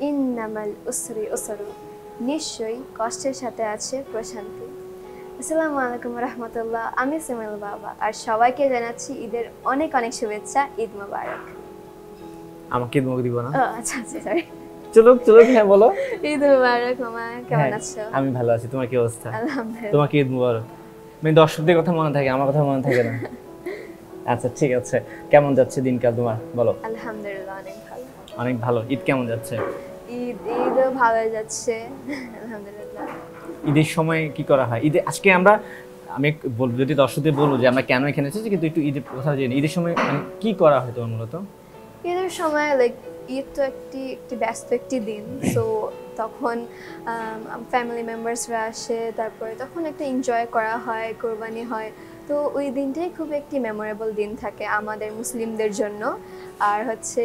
ইন্নামাল উসরি উসরু, নিশ্চয়ই কষ্টের সাথে আছে প্রশান্তি। আসসালামু আলাইকুম রহমতুল্লাহ, আমি সুমাইল বাবা, আর সবাইকে জানাচ্ছি ঈদের অনেক অনেক শুভেচ্ছা। ঈদ মোবারক। আমাকে ঈদ মুবারক দিব না? আচ্ছা আচ্ছা, সরি। চলুক চলুক, হ্যাঁ বলো। ঈদ মোবারক মামা, কেমন আছো? আমি ভালো আছি, তোমার কি অবস্থা? আলহামদুলিল্লাহ। তোমাকে ঈদ মুবারক। মানে দর্শকদের কথা মনে থাকে, আমার কথা মনে থাকে না। আচ্ছা ঠিক আছে, কেমন যাচ্ছে দিনকাল তোমার বলো? আলহামদুলিল্লাহ, অনেক ভালো। অনেক ভালো। ঈদ কেমন যাচ্ছে? ঈদও ভালো যাচ্ছে আলহামদুলিল্লাহ। ঈদের সময় কি করা হয়? আজকে আমি যদি দর্শকদের বলবো যে আমরা কেন এখানে এসেছি, কিন্তু একটু ঈদের কথা জেনে, ঈদের সময় মানে কি করা হয় তোমার মূলত? ঈদের সময় ঈদ তো একটি ব্যস্ত একটি দিন, সো তখন ফ্যামিলি মেম্বার্সরা আসে, তারপরে তখন একটা এনজয় করা হয়, কোরবানি হয়। তো ওই দিনটাই খুব একটি মেমোরেবল দিন থাকে আমাদের মুসলিমদের জন্য। আর হচ্ছে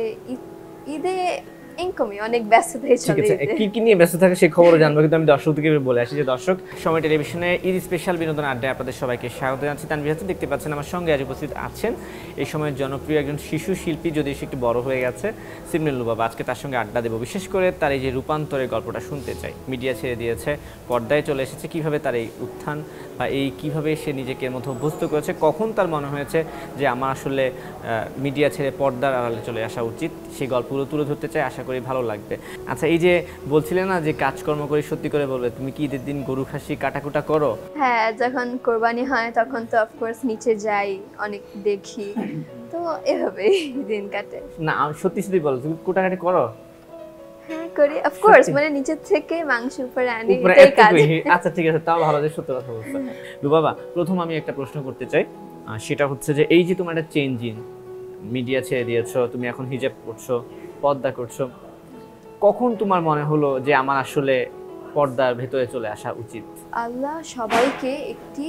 ঈদে ইনকামই অনেক ব্যস্ততাই ঠিক চলে। আছে, কি কি নিয়ে ব্যস্ত থাকে সেই খবরও জানবো, কিন্তু আমি দর্শকদেরকে বলে আসি যে দর্শক, সময় টেলিভিশনে ঈদ স্পেশাল বিনোদন আড্ডায় আপনাদের সবাইকে স্বাগত জানাচ্ছি। তানভীর হাসান, দেখতে পাচ্ছেন আমার সঙ্গে আজ উপস্থিত আছেন এই সময়ের জনপ্রিয় একজন শিশু শিল্পী, যদিও সে একটু বড় হয়ে গেছে, সিমরান লুবাবা। আজকে তার সঙ্গে আড্ডা দেবো, বিশেষ করে তার এই যে রূপান্তরের গল্পটা শুনতে চাই। মিডিয়া ছেড়ে দিয়েছে, পর্দায় চলে এসেছে, কিভাবে তার এই উত্থান বা কিভাবে সে নিজেকে এর মধ্যে অভ্যস্ত করেছে, কখন তার মনে হয়েছে যে আমার আসলে মিডিয়া ছেড়ে পর্দার আড়ালে চলে আসা উচিত, সেই গল্পগুলো তুলে ধরতে চাই, আশা করি ভালো লাগবে। আচ্ছা, এই যে বলছিলে না যে কাজকর্ম করে, সত্যি করে বলবে, তুমি কি ঈদের দিন গরু খাসি কাটাকুটা করো? হ্যাঁ, যখন কোরবানি হয় তখন তো অফকোর্স নিচে যাই, অনেক দেখি, তো এভাবেই দিন কাটে। না, সত্যি সত্যি বলো, তুমি কাটাকাটি করো? হ্যাঁ করি, অফকোর্স, মানে নিচের থেকে মাংস উপরে আনি, উপরে এটাই কাজ। আচ্ছা ঠিক আছে, তাও ভালো যে সত্য কথা বলছো। লুবাবা, প্রথম আমি একটা প্রশ্ন করতে চাই, সেটা হচ্ছে যে এই যে তোমার একটা চেঞ্জিং, মিডিয়া ছেড়ে দিয়েছো, তুমি এখন হিজাব করছো, পর্দা করছো, কখন তোমার মনে হলো যে আমার আসলে পর্দার ভেতরে চলে আসা উচিত? আল্লাহ সবাইকে একটি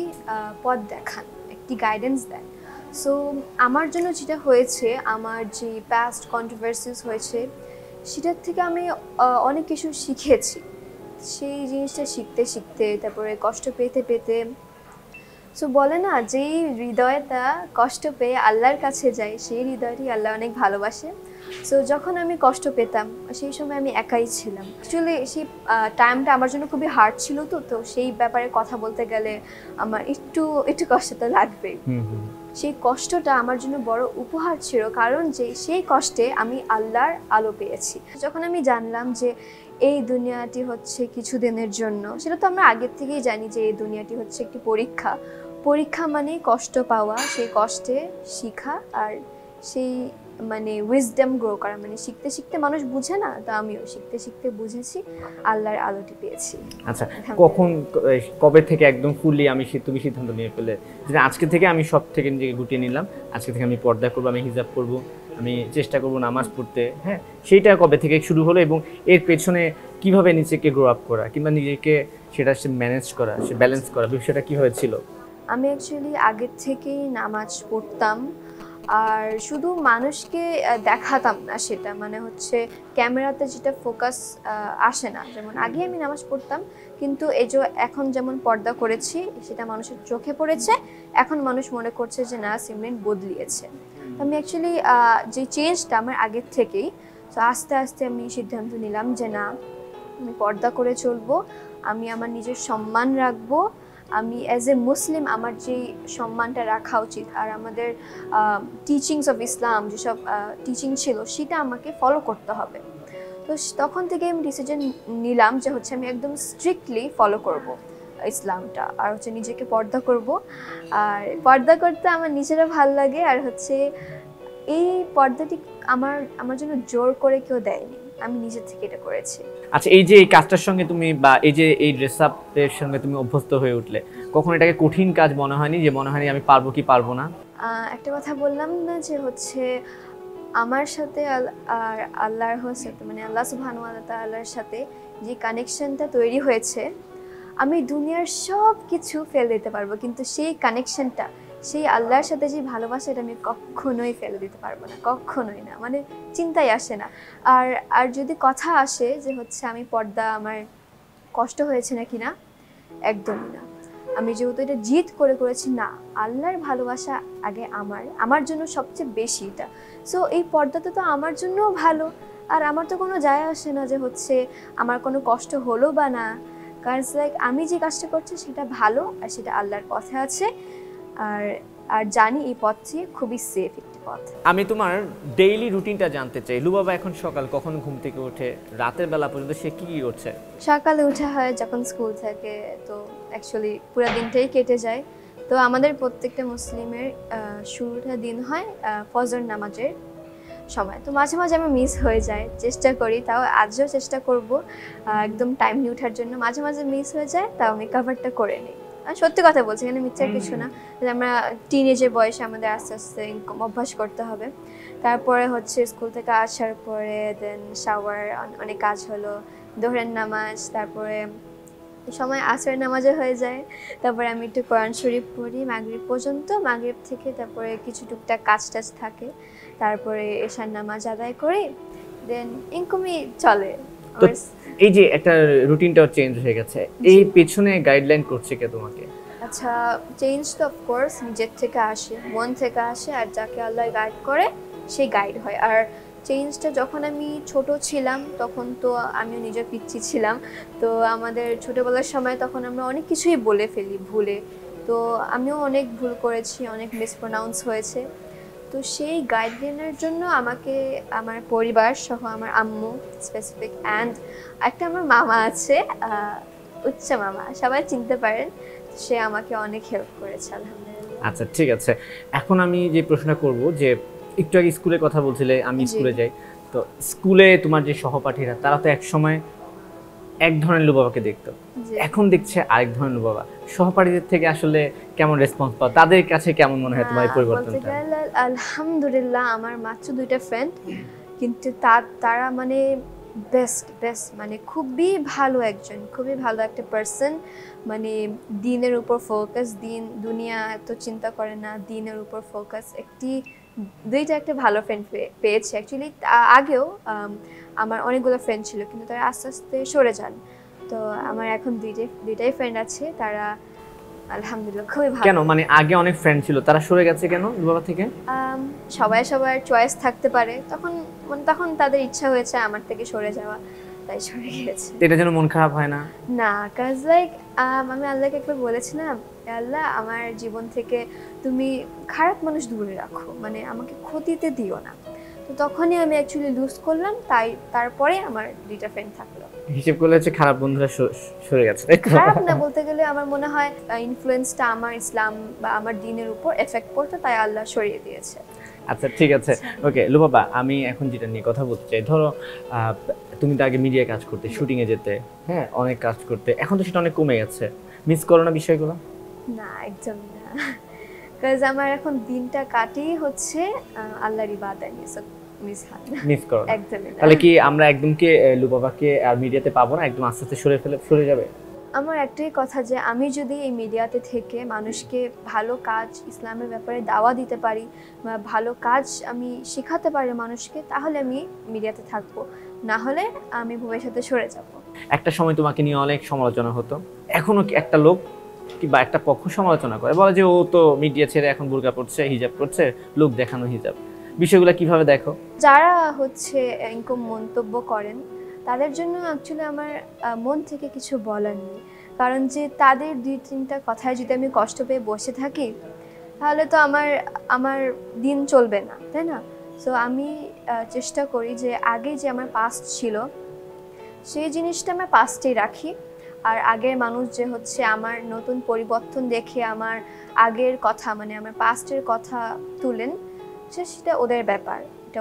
পথ দেখান, একটি গাইডেন্স দেন। সো আমার জন্য যেটা হয়েছে, আমার যে পাস্ট কন্ট্রোভার্সিস হয়েছে, সেটার থেকে আমি অনেক কিছু শিখেছি। সেই জিনিসটা শিখতে শিখতে, তারপরে কষ্ট পেতে পেতে, সো বলে না, যেই হৃদয়টা কষ্ট পেয়ে আল্লাহর কাছে যায়, সেই হৃদয়টি আল্লাহ অনেক ভালোবাসে। সো যখন আমি কষ্ট পেতাম, সেই সময় আমি একাই ছিলাম। অ্যাকচুয়ালি সেই টাইমটা আমার জন্য খুবই হার্ড ছিল, তো সেই ব্যাপারে কথা বলতে গেলে আমার একটু একটু কষ্ট তো লাগবেই। সেই কষ্টটা আমার জন্য বড় উপহার ছিল, কারণ যে সেই কষ্টে আমি আল্লাহর আলো পেয়েছি। যখন আমি জানলাম যে এই দুনিয়াটি হচ্ছে কিছুদিনের জন্য, সেটা তো আমরা আগের থেকেই জানি যে এই দুনিয়াটি হচ্ছে একটি পরীক্ষা। পরীক্ষা মানে কষ্ট পাওয়া, সেই কষ্টে শিখা, আর সেই মানে উইজডম গ্রো করা, মানে শিখতে শিখতে মানুষ বুঝে না, তো আমিও শিখতে শিখতে বুঝেছি, আল্লাহর আলোটি পেয়েছি। আচ্ছা, কখন কবে থেকে একদম ফুললি তুমি সিদ্ধান্ত নিয়ে ফেলে যে আজকে থেকে আমি সব থেকে নিজেকে গুটিয়ে নিলাম, আজকে থেকে আমি পর্দা করবো, আমি হিজাব করব, আমি চেষ্টা করব নামাজ পড়তে, হ্যাঁ, সেইটা কবে থেকে শুরু হলো এবং এর পেছনে কিভাবে নিজেকে গ্রো আপ করা কিংবা নিজেকে সেটা ম্যানেজ করা, সে ব্যালেন্স করা, বিষয়টা কিভাবে ছিল? আমি অ্যাকচুয়ালি আগের থেকেই নামাজ পড়তাম, আর শুধু মানুষকে দেখাতাম না, সেটা মানে হচ্ছে ক্যামেরাতে যেটা ফোকাস আসে না। যেমন আগে আমি নামাজ পড়তাম, কিন্তু এই যে এখন যেমন পর্দা করেছি, সেটা মানুষের চোখে পড়েছে, এখন মানুষ মনে করছে যে না, সিমরান বদলিয়েছে। আমি অ্যাকচুয়ালি যে চেঞ্জটা আমার আগের থেকেই, তো আস্তে আস্তে আমি সিদ্ধান্ত নিলাম যে না, আমি পর্দা করে চলবো, আমি আমার নিজের সম্মান রাখবো, আমি অ্যাজ এ মুসলিম আমার যে সম্মানটা রাখা উচিত, আর আমাদের টিচিংস অফ ইসলাম যেসব টিচিং ছিল, সেটা আমাকে ফলো করতে হবে। তো তখন থেকে আমি ডিসিশন নিলাম যে হচ্ছে আমি একদম স্ট্রিক্টলি ফলো করব ইসলামটা, আর হচ্ছে নিজেকে পর্দা করব। আর পর্দা করতে আমার নিজেরও ভালো লাগে, আর হচ্ছে এই পর্দাটি আমার জন্য জোর করে কেউ দেয়নি, আমি নিজের থেকে এটা করেছি। আচ্ছা, এই যে এই কাজটার সঙ্গে তুমি বা এই যে এই ড্রেস আপের সঙ্গে তুমি অভ্যস্ত হয়ে উঠলে, কখন এটাকে কঠিন কাজ মনে হয়নি, যে মনে হয়নি আমি পারবো কি পারবো না? একটা কথা বললাম না যে হচ্ছে আমার সাথে আর আল্লাহর সাথে, মানে আল্লাহ সুবহানাহু ওয়া তাআলার সাথে যে কানেকশনটা তৈরি হয়েছে, আমি দুনিয়ার সব কিছু ফেলে দিতে পারবো, কিন্তু সেই কানেকশনটা, সেই আল্লাহর সাথে যে ভালোবাসা, এটা আমি কখনোই ফেলে দিতে পারবো না, কখনোই না, মানে চিন্তাই আসে না। আর যদি কথা আসে যে হচ্ছে আমি পর্দা, আমার কষ্ট হয়েছে নাকি না, একদমই না। আমি যেহেতু এটা জিদ করে করেছি, না, আল্লাহর ভালোবাসা আগে আমার জন্য সবচেয়ে বেশি এটা। সো এই পর্দাটা তো আমার জন্যও ভালো, আর আমার তো কোনো যায় আসে না যে হচ্ছে আমার কোনো কষ্ট হলো বা না, কারণ লাইক আমি যে কাজটা করছি সেটা ভালো আর সেটা আল্লাহর পথে আছে, আর আর জানি এই পথটি খুবই সেফ একটি পথ। আমি তোমার ডেইলি রুটিনটা জানতে চাই। লুবাবা এখন সকাল কখন ঘুম থেকে ওঠে, রাতের বেলা পর্যন্ত সে কি কি করছে? সকালে উঠা হয় যখন স্কুল থাকে, তো অ্যাকচুয়ালি পুরো দিনটাই কেটে যায়। তো আমাদের প্রত্যেকটা মুসলিমের শুরুটা দিন হয় ফজর নামাজের সময়। তো মাঝে মাঝে আমি মিস হয়ে যায়, চেষ্টা করি, তাও আজও চেষ্টা করব একদম টাইমলি ওঠার জন্য। মাঝে মাঝে মিস হয়ে যায়, তাও আমি কাভারটা করে নিই। আর সত্যি কথা বলছি, এখানে মিথ্যার কিছু না, যে আমরা টিনেজের বয়সে আমাদের আস্তে আস্তে অভ্যাস করতে হবে। তারপরে হচ্ছে স্কুল থেকে আসার পরে দেন শাওয়ার, অনেক কাজ হলো, দোহরের নামাজ, তারপরে সময় আসরের নামাজও হয়ে যায়। তারপরে আমি একটু কোরআন শরীফ পড়ি মাগরিব পর্যন্ত, মাগরিব থেকে তারপরে কিছু টুকটাক কাজ টাজ থাকে, তারপরে এশার নামাজ আদায় করি, দেন ইনকমই চলে। তো এই যে একটা রুটিনটাও চেঞ্জ হয়ে গেছে, এই পেছনে গাইডলাইন করছে কে তোমাকে? আচ্ছা, চেঞ্জ তো অফকোর্স নিজের থেকে আসে, মন থেকে আসে, আর যাকে আল্লাহ গাইড করে সেই গাইড হয়। আর চেঞ্জটা যখন আমি ছোট ছিলাম তখন তো আমিও নিজের পিচ্ছি ছিলাম, তো আমাদের ছোটোবেলার সময় তখন আমরা অনেক কিছুই বলে ফেলি ভুলে, তো আমিও অনেক ভুল করেছি, অনেক মিসপ্রোনাউন্স হয়েছে। তো সেই গাইডলাইনের জন্য আমাকে আমার পরিবার সহ আমার আম্মু স্পেসিফিক, অ্যান্ড একটা আমার মামা আছে, উচ্চ মামা, সবাই চিনতে পারেন, সে আমাকে অনেক হেল্প করেছে আলহামদুলিল্লাহ। আচ্ছা ঠিক আছে, এখন আমি যে প্রশ্ন করব যে একটু আগে স্কুলের কথা বলছিলে, আমি স্কুলে যাই, তো স্কুলে তোমার যে সহপাঠীরা তারা তো এক সময় এক ধরনের লুবাবাকে দেখতো, এখন দেখছে আরেক ধরনের লুবাবা। সহপাঠীদের থেকে আসলে কেমন রেসপন্স পাও, তাদের কাছে কেমন মনে হয় তোমার এই পরিবর্তনটা? আলহামদুলিল্লাহ, আমার মাত্র 2টা ফ্রেন্ড, কিন্তু তারা মানে বেস্ট, মানে খুবই ভালো একজন, খুবই ভালো একটা পার্সন, মানে দিনের উপর ফোকাস, দুনিয়া এত চিন্তা করে না, দিনের উপর ফোকাস। দুইটা একটা ভালো ফ্রেন্ড পেয়েছি অ্যাকচুয়ালি। আগেও আমার অনেকগুলো ফ্রেন্ড ছিল, কিন্তু তারা আস্তে আস্তে সরে যান। তো আমার এখন দুইটাই ফ্রেন্ড আছে, তারা আলহামদুলিল্লাহ খুবই ভালো। কেন, মানে আগে অনেক ফ্রেন্ড ছিল, তারা সরে গেছে কেন লুবাবা থেকে? সবার চয়েস থাকতে পারে, তখন তাদের ইচ্ছা হয়েছে আমার থেকে সরে যাওয়া, তাই সরে গিয়েছে। এটা যেন মন খারাপ হয় না? না, কাজ লাইক আমি আল্লাহকে একবার বলেছিলাম, আল্লাহ আমার জীবন থেকে তুমি খারাপ মানুষ দূরে রাখো, মানে আমাকে ক্ষতিতে দিও না। তো তখনই আমি অ্যাকচুয়ালি লুজ করলাম, তারপরে আমার 2টা ফ্রেন্ড থাকলো। হিসেব করলে হচ্ছে খারাপ বন্ধুরা সরে গেছে। খারাপ না বলতে গেলে আমার মনে হয় ইনফ্লুয়েন্সটা আমার ইসলাম বা আমার দ্বীনের উপর এফেক্ট করতো, তাই আল্লাহ সরিয়ে দিয়েছে। আচ্ছা ঠিক আছে, ওকে লুবাবা, আমি এখন যেটা নিয়ে কথা বলতে চাই, ধরো তুমি তো আগে মিডিয়ায় কাজ করতে, শুটিংয়ে যেতে, হ্যাঁ অনেক কাজ করতে, এখন তো সেটা অনেক কমে গেছে, মিস করো না বিষয়গুলো? না, একদম না, কাজ আমার এখন দিনটা কাটেই হচ্ছে আল্লাহর ইবাদত নিয়ে, সো মিস করো একদমই না। তাহলে কি আমরা একদম কি লুবাবাকে আর মিডিয়াতে পাবো না, একদম আস্তে আস্তে সরে যাবে? আমার একটাই কথা, যে আমি যদি এই মিডিয়াতে থেকে মানুষকে ভালো কাজ, ইসলামের ব্যাপারে দাওয়া দিতে পারি বা ভালো কাজ আমি শেখাতে পারি মানুষকে, তাহলে আমি মিডিয়াতে থাকবো, না হলে আমি ভবিষ্যতে সরে যাব। একটা সময় তোমাকে নিয়ে অনেক সমালোচনা হতো, এখনো কি একটা লোক কিংবা একটা পক্ষ সমালোচনা করে, বলে যে ও তো মিডিয়া ছেড়ে এখন বোরকা পড়ছে, হিজাব করছে, লোক দেখানো হিজাব, বিষয়গুলো কিভাবে দেখো? যারা হচ্ছে এরকম মন্তব্য করেন তাদের জন্য অ্যাকচুয়ালি আমার মন থেকে কিছু বলার নেই, কারণ যে তাদের 2-3টা কথায় যদি আমি কষ্ট পেয়ে বসে থাকি, তাহলে তো আমার দিন চলবে না, তাই না? সো আমি চেষ্টা করি যে আগে যে আমার পাস্ট ছিল সেই জিনিসটা আমার পাস্টেই রাখি, আর আগের মানুষ যে হচ্ছে আমার নতুন পরিবর্তন দেখে আমার আগের কথা, মানে আমার পাস্টের কথা তুলেন, সেটা ওদের ব্যাপার, এটা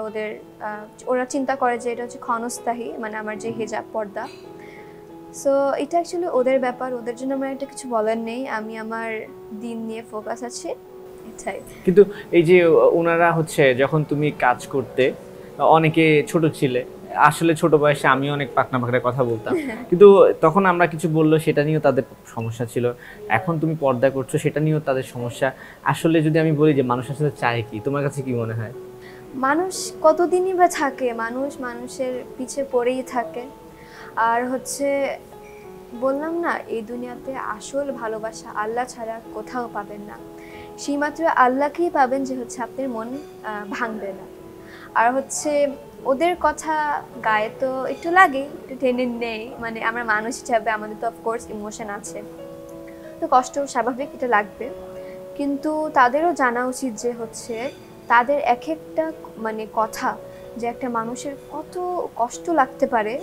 ওরা চিন্তা করে যে এটা হচ্ছে ক্ষণস্থায়ী, মানে আমার যে হিজাব পর্দা, সো এটা অ্যাকচুয়ালি ওদের ব্যাপার, ওদের জন্য আমার একটা কিছু বলার নেই, আমি আমার দিন নিয়ে ফোকাস আছি, এটাই। কিন্তু এই যে ওনারা হচ্ছে যখন তুমি কাজ করতে, অনেকে ছোট ছিলে, আসলে ছোট বয়সে আমিও অনেক পাকনা পাকনা কথা বলতাম, কিন্তু তখন আমরা কিছু বললো সেটা নিয়েও তাদের সমস্যা ছিল, এখন তুমি পর্দা করছো সেটা নিয়েও তাদের সমস্যা। আসলে যদি আমি বলি যে মানুষ আসলে চায় কি, তোমার কাছে কি মনে হয়? মানুষ কতদিনই বা থাকে, মানুষের পিছে পড়েই থাকে, আর হচ্ছে বললাম না, এই দুনিয়াতে আসল ভালোবাসা আল্লাহ ছাড়া কোথাও পাবেন না, সেই মাত্র আল্লাহকেই পাবেন যে হচ্ছে আপনার মন ভাঙবে না। আর হচ্ছে ওদের কথা গায়ে তো একটু লাগে, একটু টেনে নেই, মানে আমরা মানুষ হিসাবে আমাদের তো অফকোর্স ইমোশন আছে, তো কষ্ট স্বাভাবিক, এটা লাগবে। কিন্তু তাদেরও জানা উচিত যে হচ্ছে তাদের এক একটা মানে কথা যে একটা মানুষের কত কষ্ট লাগতে পারে,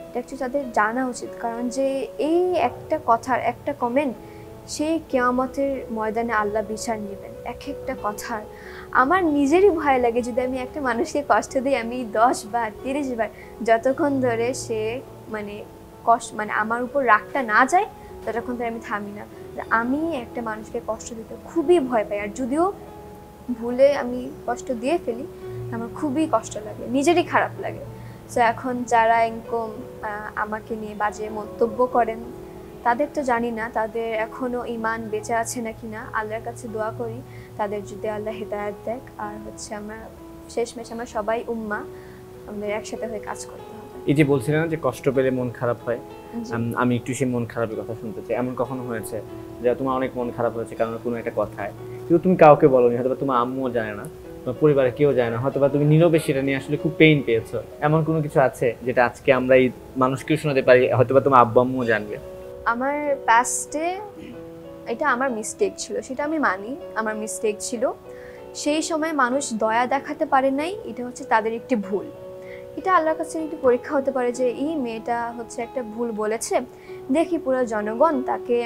এটা একটু তাদের জানা উচিত। কারণ যে এই একটা কথার একটা কমেন্ট, সেই কিয়ামতের ময়দানে আল্লাহ বিচার নেবেন এক একটা কথার। আমার নিজেরই ভয় লাগে যদি আমি একটা মানুষকে কষ্ট দিই, আমি 10 বার 30 বার, যতক্ষণ ধরে সে মানে মানে আমার উপর রাগটা না যায় ততক্ষণ ধরে আমি থামি না। আমি একটা মানুষকে কষ্ট দিতে খুবই ভয় পাই, আর যদিও ভুলে আমি কষ্ট দিয়ে ফেলি আমার খুবই কষ্ট লাগে, নিজেরই খারাপ লাগে। সো এখন যারা এরকম আমাকে নিয়ে বাজে মন্তব্য করেন তাদের তো জানি না তাদের এখনো ঈমান বেঁচে আছে নাকি না, আল্লাহর কাছে দোয়া করি তাদের যদি আল্লাহ হেদায়েত দেখ। আর হচ্ছে আমরা শেষমেশ আমরা সবাই উম্মাহ, আমাদের একসাথে হয়ে কাজ করতে হবে। এই যে বলছিলেন যে কষ্ট পেলে মন খারাপ হয়, আমি একটু সেই মন খারাপের কথা শুনতে চাই। এমন কখনো হয়েছে যে তোমার অনেক মন খারাপ হয়েছে কারণ কোনো একটা কথায়, কিন্তু তুমি কাউকে বলোনি, হয়তো তোমার আম্মুও জানে না, তোমার পরিবারে কেউ জানে না, হয়তো তুমি নীরবে সেটা নিয়ে আসলে খুব পেইন পেয়েছো, এমন কোনো কিছু আছে যেটা আজকে আমরা এই মানুষকেও শোনাতে পারি, হয়তো তোমার আব্বু আম্মুও জানবে? আমার পাস্টে এটা আমার মিস্টেক ছিল, সেটা আমি মানি, আমার মিস্টেক ছিল। সেই সময় মানুষ দয়া দেখাতে পারে নাই, এটা হচ্ছে তাদের একটি ভুল। এটা আল্লাহর কাছে একটি পরীক্ষা হতে পারে যে এই মেয়েটা হচ্ছে একটা ভুল বলেছে, দেখি পুরো জনগণ তাকে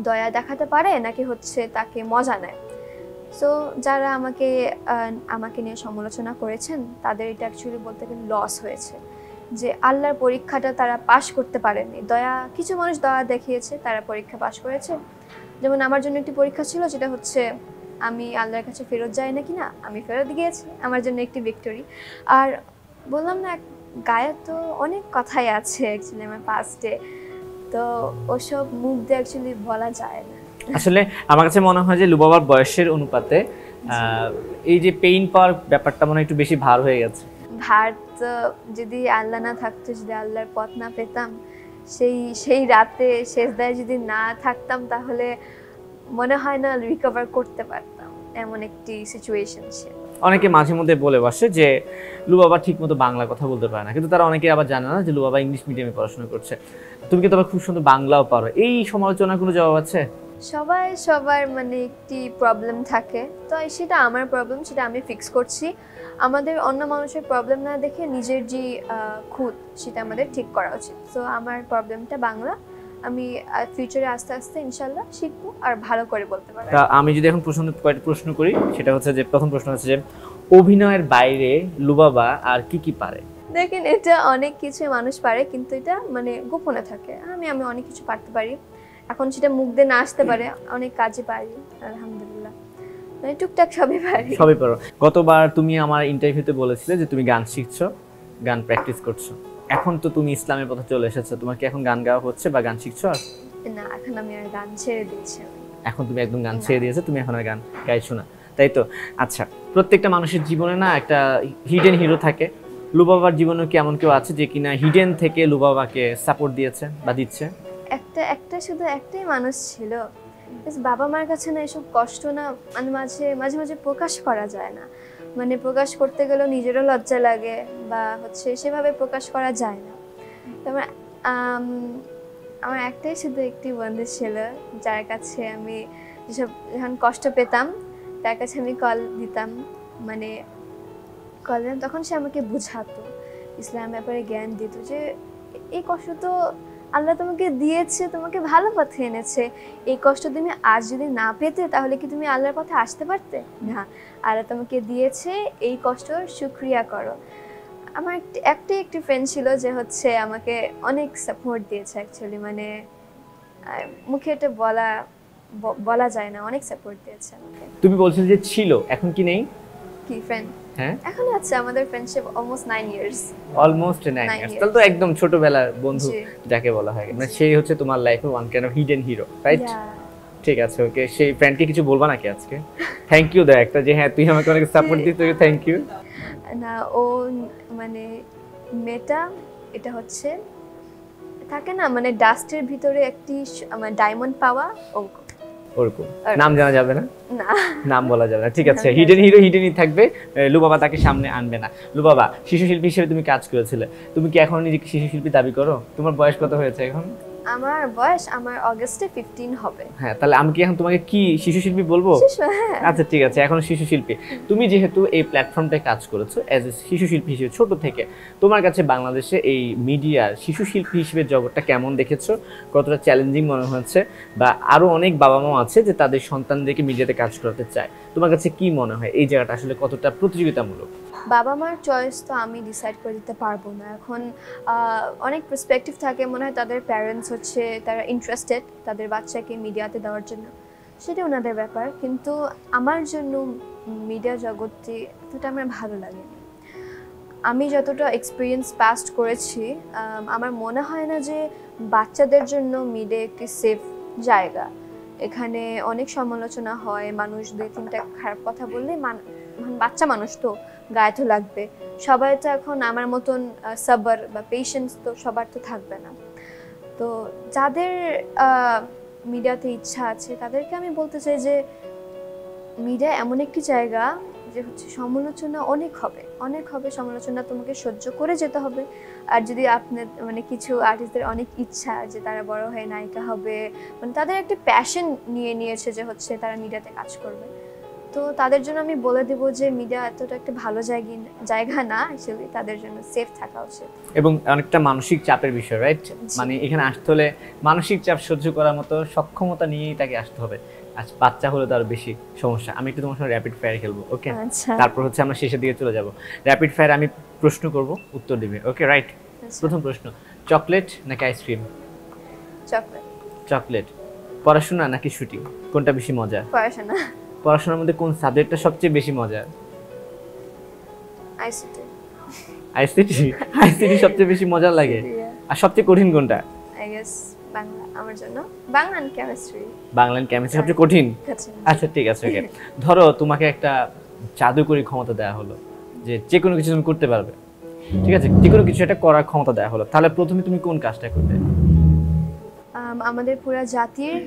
দয়া দেখাতে পারে নাকি হচ্ছে তাকে মজা নেয়। সো যারা আমাকে নিয়ে সমালোচনা করেছেন তাদের এটা অ্যাকচুয়ালি বলতে গেলে লস হয়েছে, যে আল্লাহর পরীক্ষাটা তারা পাশ করতে পারেনি। কিছু মানুষ দয়া দেখিয়েছে, তারা পরীক্ষা পাশ করেছে। যেমন আমার জন্য একটি পরীক্ষা ছিল, যেটা হচ্ছে আমি আল্লাহর কাছে ফেরত যাই নাকি না, আমি ফেরত গিয়েছি, আমার জন্য একটি ভিক্টোরি। আর বললাম না, গায়ে তো অনেক কথাই আছে অ্যাকচুয়ালি আমার পাস্টে, তো ওসব মুখ দিয়ে অ্যাকচুয়ালি বলা যায় না। আসলে আমার কাছে মনে হয় যে লুবাবার বয়সের অনুপাতে এই যে পেইন পাওয়ার ব্যাপারটা মনে হয় একটু বেশি ভার হয়ে গেছে। ভার তো যদি আল্লাহ না থাকতো, যদি আল্লাহর পথ না পেতাম, সেই রাতে সেজদায় যদি না থাকতাম, তাহলে মনে হয় না রিকভার করতে পারতাম, এমন একটি সিচুয়েশন ছিল। অনেকে মাঝে মধ্যে বলে বসে যে লুবাবা ঠিক মতো বাংলা কথা বলতে পারে না, কিন্তু তারা অনেকে আবার জানে না যে লুবাবা ইংলিশ মিডিয়ামে পড়াশোনা করছে। তুমি কিন্তু আবার খুব সুন্দর বাংলাও পারো, এই সমালোচনার কোনো জবাব আছে? সবার মানে একটি প্রবলেম থাকে, তো সেটা আমার প্রবলেম, সেটা আমি ফিক্স করছি। আমাদের অন্য মানুষের প্রবলেম না দেখে নিজের যে খুদ, সেটা আমাদের ঠিক করা উচিত। তো আমার প্রবলেমটা বাংলা, আমি ফিউচারে আস্তে আস্তে ইনশাল্লাহ শিখবো আর ভালো করে বলতে পারবো। আমি যদি এখন কয়েকটা প্রশ্ন করি, সেটা হচ্ছে যে প্রথম প্রশ্ন হচ্ছে যে অভিনয়ের বাইরে লুবাবা আর কি কি পারে? দেখেন, এটা অনেক কিছু মানুষ পারে, কিন্তু এটা মানে গোপনে থাকে। আমি অনেক কিছু পারতে পারি, এখন সেটা মুখ দিয়ে না আসতে পারে, অনেক কাজে পারি আলহামদুলিল্লাহ, মানে টুকটাক সবই পারি। সবই পারো। গতবার তুমি আমার ইন্টারভিউতে বলেছিলে যে তুমি গান শিখছো, গান প্র্যাকটিস করছো, এখন তো তুমি ইসলামের পথে চলে এসেছো, তোমার কি এখন গান গাওয়া হচ্ছে বা গান শিখছো? আর না, এখন আমি আর গান ছেড়ে দিয়েছি। এখন তুমি একদম গান ছেড়ে দিয়েছো, তুমি এখন আর গান গাইছো না, তাই তো? আচ্ছা, প্রত্যেকটা মানুষের জীবনে না একটা হিডেন হিরো থাকে। লুবাবার জীবনে কি এমন কেউ আছে যে কিনা হিডেন থেকে লুবাবাকে সাপোর্ট দিয়েছে বা দিচ্ছে? একটা শুধু একটাই মানুষ ছিল, বাবা মার কাছে না এসব কষ্ট না মানে মাঝে মাঝে প্রকাশ করা যায় না, মানে প্রকাশ করতে গেলেও নিজেরও লজ্জা লাগে, বা হচ্ছে সেভাবে প্রকাশ করা যায় না। তারপর আমার একটাই শুধু একটি বন্ধু ছিল, যার কাছে আমি যখন কষ্ট পেতাম তার কাছে আমি কল দিতাম, তখন সে আমাকে বুঝাতো, ইসলাম ব্যাপারে জ্ঞান দিত, যে এই কষ্ট তো আল্লাহ তোমাকে দিয়েছে, তোমাকে ভালো পথে এনেছে, এই কষ্ট তুমি আজ যদি না পেতে তাহলে কি তুমি আল্লাহর পথে আসতে পারতে না? আল্লাহ তোমাকে দিয়েছে, এই কষ্টর শুকরিয়া করো। আমার একটি ফ্রেন্ড ছিল যে হচ্ছে আমাকে অনেক সাপোর্ট দিয়েছে অ্যাকচুয়ালি, মানে মুখে এটা বলা যায় না, অনেক সাপোর্ট দিয়েছে আমাকে। তুমি বলছিলে যে ছিল, এখন কি নেই? কি ফ্রেন্ড? হ্যাঁ, এখন আছে, আমাদের friendship almost 9 years. Almost 9 years, তাহলে তো একদম ছোটবেলার বন্ধু যাকে বলা হয়, মানে সেই হচ্ছে তোমার লাইফে one kind of hidden hero, right? ঠিক আছে, ওকে। সেই ফ্রেন্ডকে কিছু বলবা নাকি আজকে? থ্যাংক ইউ দেয় একটা, যে হ্যাঁ তুই আমাকে অনেক সাপোর্ট দিতে, থ্যাংক ইউ। না, ও মানে মেটা, এটা হচ্ছে থাকে না মানে ডাস্টের ভিতরে একটি ডায়মন্ড পাওয়া, ও ওরকম নাম জানা যাবে না, না নাম বলা যাবে না, ঠিক আছে। হিডেন হিরো হিডেনই থাকবে, লুবাবা তাকে সামনে আনবে না। লুবাবা, শিশু শিল্পী হিসেবে তুমি কাজ করেছিলে, তুমি কি এখন নিজেকে শিশু শিল্পী দাবি করো? তোমার বয়স কত হয়েছে এখন? আমার বয়স অগাস্টে 15 হবে। হ্যাঁ, তাহলে আমি কি এখন তোমাকে কি শিশু শিল্পী বলবো? হ্যাঁ। আচ্ছা ঠিক আছে, এখন শিশু শিল্পী। তুমি যেহেতু এই প্ল্যাটফর্মটায় কাজ করেছো অ্যাজ এ শিশু শিল্পী হিসেবে ছোট থেকে, তোমার কাছে বাংলাদেশে এই মিডিয়ার শিশু শিল্পী হিসেবে জগৎটা কেমন দেখেছো? কতটা চ্যালেঞ্জিং মনে হচ্ছে? বা আরো অনেক বাবা মা আছে যে তাদের সন্তানদেরকে মিডিয়াতে কাজ করাতে চায়, তোমার কাছে কি মনে হয় এই জায়গাটা আসলে কতটা প্রতিযোগিতামূলক? বাবা মার চয়েস তো আমি ডিসাইড করে দিতে পারবো না। এখন অনেক পার্সপেক্টিভ থাকে, মনে হয় তাদের প্যারেন্টস হচ্ছে তারা ইন্টারেস্টেড তাদের বাচ্চাকে মিডিয়াতে দেওয়ার জন্য, সেটা ওনাদের ব্যাপার। কিন্তু আমার জন্য মিডিয়া জগৎটি এতটা আমার ভালো লাগে। আমি যতটা এক্সপিরিয়েন্স পাস্ট করেছি, আমার মনে হয় না যে বাচ্চাদের জন্য মিডিয়া একটি সেফ জায়গা। এখানে অনেক সমালোচনা হয়, মানুষ 2-3টা খারাপ কথা বললে বাচ্চা মানুষ তো গায়ে তো লাগবে। সবাই তো এখন আমার মতন সাবার বা পেশেন্স তো সবার তো থাকবে না। তো যাদের মিডিয়াতে ইচ্ছা আছে তাদেরকে আমি বলতে চাই যে মিডিয়া এমন একটি জায়গা যে হচ্ছে সমালোচনা অনেক হবে, সমালোচনা তোমাকে সহ্য করে যেতে হবে। আর যদি আপনার মানে কিছু আর্টিস্টদের অনেক ইচ্ছা যে তারা বড় হয়ে নায়িকা হবে, মানে তাদের একটা প্যাশন নিয়েছে যে হচ্ছে তারা মিডিয়াতে কাজ করবে, তো তাদের জন্য আমি বলে দেব যে মিডিয়া এতটা একটা ভালো জায়গা না, অ্যাকচুয়ালি তাদের জন্য সেফ থাকা উচিত। এবং অনেকটা মানসিক চাপের বিষয়, রাইট? মানে এখানে আসতে হলে মানসিক চাপ সহ্য করার মতো সক্ষমতা নিয়েই তাকে আসতে হবে। আচ্ছা, বাচ্চা হলে তো আরো বেশি সমস্যা। আমি একটু তোমার সঙ্গে র্যাপিড ফায়ার খেলবো, ওকে? তারপর হচ্ছে আমরা শেষের দিকে চলে যাব। র্যাপিড ফায়ার আমি প্রশ্ন করব, উত্তর দিবে, ওকে? রাইট। প্রথম প্রশ্ন, চকলেট নাকি আইসক্রিম? চকলেট। চকলেট। পড়াশোনা নাকি শুটিং, কোনটা বেশি মজা? পড়াশোনা। পড়াশোনার মধ্যে কোন সাবজেক্টটা সবচেয়ে বেশি মজা? আইসিটি। আইসিটি? আইসিটি সবচেয়ে বেশি মজা লাগে? আর সবচেয়ে কঠিন কোনটা? আই গেস বাংলা আমার জন্য। Bangla and chemistry. Bangla and chemistry সবচেয়ে কঠিন? আচ্ছা ঠিক আছে, ওকে। ধরো তোমাকে একটা জাদুকরী ক্ষমতা দেওয়া হলো যে যে কোনো কিছু তুমি করতে পারবে, ঠিক আছে? যে কোনো কিছু একটা করার ক্ষমতা দেওয়া হলো, তাহলে প্রথমে তুমি কোন কাজটা করবে? আমাদের পুরো জাতির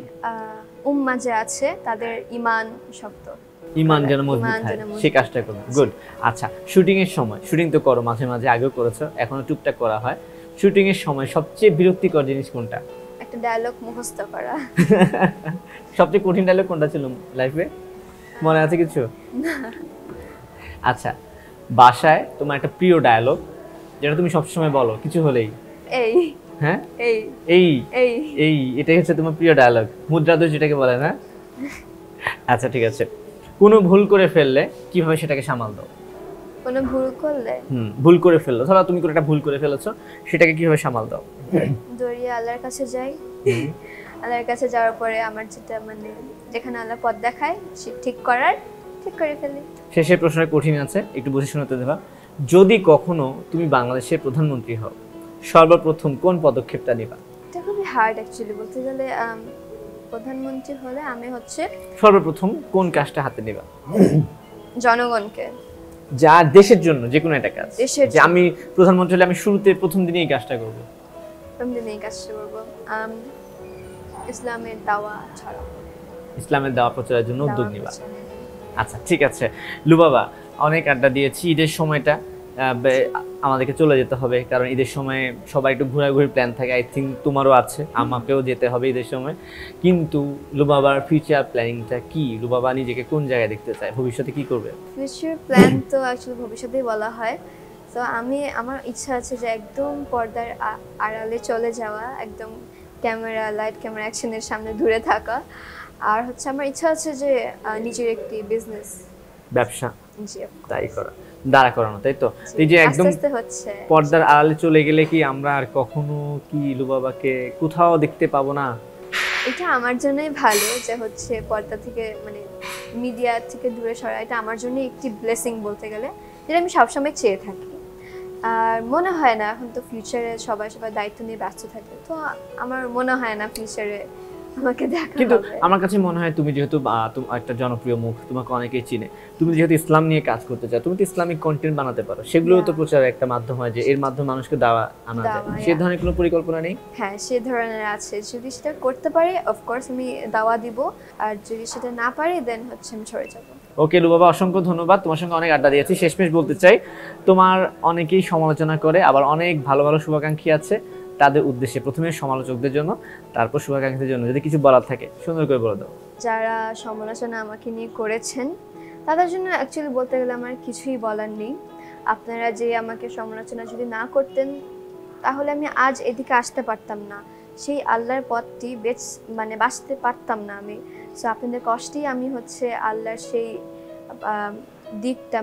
উম্মাহ যে আছে তাদের ঈমান শক্ত, ঈমান যেন মজবুত হয়, সেই কাজটা করবে। গুড। আচ্ছা, শুটিং এর সময়, শুটিং তো করো মাঝে মাঝে, আগেও করেছো, এখনো টুকটাক করা হয়, শুটিং এর সময় সবচেয়ে বিরক্তিকর জিনিস কোনটা? একটা ডায়লগ মুখস্থ করা। সবচেয়ে কঠিন ডায়লগ কোনটা ছিল লাইফে, মনে আছে কিছু? আচ্ছা, বাসায় তোমার একটা প্রিয় ডায়লগ যেটা তুমি সবসময় বলো কিছু হলেই? এই। হ্যাঁ, এই এই এই এই এটাই হচ্ছে তোমার প্রিয় ডায়লগ, মুদ্রাদোষ যেটাকে বলে না? আচ্ছা ঠিক আছে, কোনো ভুল করে ফেললে কিভাবে সেটাকে সামাল দাও? কোনো ভুল করলে? ভুল করে ফেললো, ধরো তুমি কোনো একটা ভুল করে ফেলেছো, সেটাকে কিভাবে সামাল দাও? দৌড়িয়ে আল্লাহর কাছে যাই। আল্লাহর কাছে যাওয়ার পরে আমার যেটা মানে যেখানে আল্লাহ পথ দেখায় সে ঠিক করে ফেলি। শেষের প্রশ্নটা কঠিন আছে, একটু বুঝে শোনাতে দেবা। যদি কখনো তুমি বাংলাদেশের প্রধানমন্ত্রী হও, সর্বপ্রথম কোন পদক্ষেপটা নিবা? এটা খুবই হার্ড অ্যাকচুয়ালি বলতে গেলে। প্রধানমন্ত্রী হলে আমি হচ্ছে সর্বপ্রথম কোন কাজটা হাতে নিবা? জনগণকে, যা দেশের জন্য যে কোনো একটা কাজ, যে আমি প্রধানমন্ত্রী হলে আমি শুরুতে প্রথম দিনই এই কাজটা করব। প্রথম দিনই এই কাজটা করব। ইসলামের দাওয়া ছড়াবো, ইসলামের দাওয়া প্রচারের জন্য উদ্যোগ নিবা। আচ্ছা ঠিক আছে লুবাবা, অনেক আড্ডা দিয়েছি। ঈদের সময়টা আমাদেরকে চলে যেতে হবে, কারণ ঈদের সময় সবাই একটু ঘোরাঘুরির প্ল্যান থাকে। আই থিঙ্ক তোমারও আছে, আমাকেও যেতে হবে ঈদের সময়। কিন্তু লুবাবার ফিউচার প্ল্যানিংটা কি? লুবাবা নিজেকে কোন জায়গায় দেখতে চায়, ভবিষ্যতে কি করবে? ফিউচার প্ল্যান তো অ্যাকচুয়ালি ভবিষ্যতেই বলা হয়। তো আমার ইচ্ছা আছে যে একদম পর্দার আড়ালে চলে যাওয়া, একদম লাইট ক্যামেরা অ্যাকশনের সামনে দূরে থাকা। আর হচ্ছে আমার ইচ্ছা আছে যে নিজের একটি বিজনেস, ব্যবসা তাই করা, দাঁড়া করানো, তাই তো? এই যে একদম হচ্ছে পর্দার আড়ালে চলে গেলে কি আমরা আর কখনো কি লুবাবাকে কোথাও দেখতে পাবো না? এটা আমার জন্যই ভালো যে হচ্ছে পর্দা থেকে মানে মিডিয়া থেকে দূরে সরা, এটা আমার জন্য একটি ব্লেসিং বলতে গেলে, যেটা আমি সবসময় চেয়ে থাকি। আর মনে হয় না এখন তো ফিউচারে সবাই দায়িত্ব নিয়ে ব্যস্ত থাকে, তো আমার মনে হয় না ফিউচারে আমাকে দেখা কিন্তু হবে। আমার কাছে মনে হয় তুমি যেহেতু একটা জনপ্রিয় মুখ, তোমাকে অনেকেই চিনে, তুমি যেহেতু ইসলাম নিয়ে কাজ করতে চাও, তুমি তো ইসলামিক কন্টেন্ট বানাতে পারো, সেগুলোও তো Yeah. প্রচারের একটা মাধ্যম হয় যে এর মাধ্যমে মানুষকে দাওয়া আনা যায়, দাওয়া, সেই yeah. ধরনের কোনো পরিকল্পনা নেই? হ্যাঁ, সে ধরনের আছে। যদি সেটা করতে পারি অফকোর্স আমি দাওয়া দিব, আর যদি সেটা না পারি দেন হচ্ছে আমি সরে যাব। ওকে লুবাবা, অসংখ্য ধন্যবাদ, তোমার সঙ্গে অনেক আড্ডা দিয়েছি। শেষমেশ বলতে চাই, তোমার অনেকেই সমালোচনা করে, আবার অনেক ভালো ভালো শুভাকাঙ্ক্ষী আছে, তাদের উদ্দেশ্যে প্রথমে সমালোচকদের জন্য, তারপর শুভাকাঙ্ক্ষীদের জন্য যদি কিছু বলার থাকে সুন্দর করে বলে দাও। যারা সমালোচনা আমাকে নিয়ে করেছেন তাদের জন্য অ্যাকচুয়ালি বলতে গেলে আমার কিছুই বলার নেই। আপনারা যে আমাকে সমালোচনা যদি না করতেন তাহলে আমি আজ এদিকে আসতে পারতাম না, সেই আল্লাহর পথটি বাঁচতে পারতাম না আমি। সো আপনাদের কষ্টেই আমি হচ্ছে আল্লাহর সেই দিকটা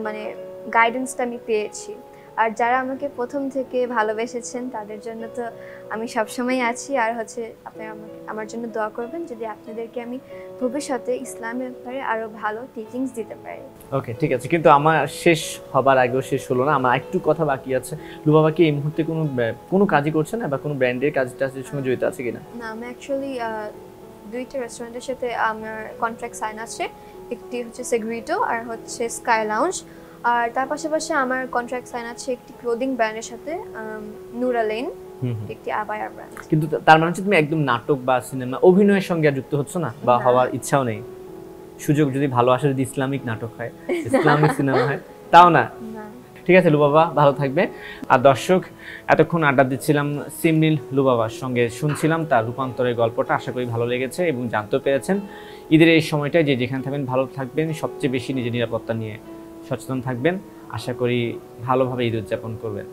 গাইডেন্সটা আমি পেয়েছি। আর যারা আমাকে প্রথম থেকে ভালোবেসেছেন তাদের জন্য তো আমি সবসময় আছি। আর হচ্ছে আপনারা আমার জন্য দোয়া করবেন যদি আপনাদেরকে আমি ভবিষ্যতে ইসলামের ব্যাপারে আরো ভালো টিচিংস দিতে পারি। ওকে ঠিক আছে, কিন্তু আমার শেষ হবার আগেও শেষ হলো না, আমার একটু কথা বাকি আছে। লুবাবা কি এই মুহূর্তে কোনো কাজই করছে না, বা কোনো ব্র্যান্ডের কাজটার সঙ্গে জড়িত আছে কিনা? না, আমি অ্যাকচুয়ালি দুইটা রেস্টুরেন্টের সাথে আমার কন্ট্রাক্ট সাইন আছে। একটি হচ্ছে সেগ্রিটো আর হচ্ছে স্কাই লাউঞ্জ। আর তার পাশাপাশি আমার কন্ট্রাক্ট সাইন আছে একটি ক্লোদিং ব্র্যান্ডের সাথে, নুরা লেন, একটি আবায়া ব্র্যান্ড। কিন্তু তার মানে হচ্ছে তুমি একদম নাটক বা সিনেমা অভিনয়ের সঙ্গে আর যুক্ত হচ্ছ না, বা না। হওয়ার ইচ্ছাও নেই? সুযোগ যদি ভালো আসে, যদি ইসলামিক নাটক হয়, ইসলামিক সিনেমা হয়, তাও না? না। ঠিক আছে লুবাবা, ভালো থাকবে। আর দর্শক, এতক্ষণ আড্ডা দিচ্ছিলাম সিমনিল লুবাবার সঙ্গে, শুনছিলাম তার রূপান্তরের গল্পটা। আশা করি ভালো লেগেছে এবং জানতে পেরেছেন। ঈদের এই সময়টায় যে যেখানে থাকবেন ভালো থাকবেন, সবচেয়ে বেশি নিজের নিরাপত্তা নিয়ে সচেতন থাকবেন। আশা করি ভালোভাবে ঈদ উদযাপন করবেন।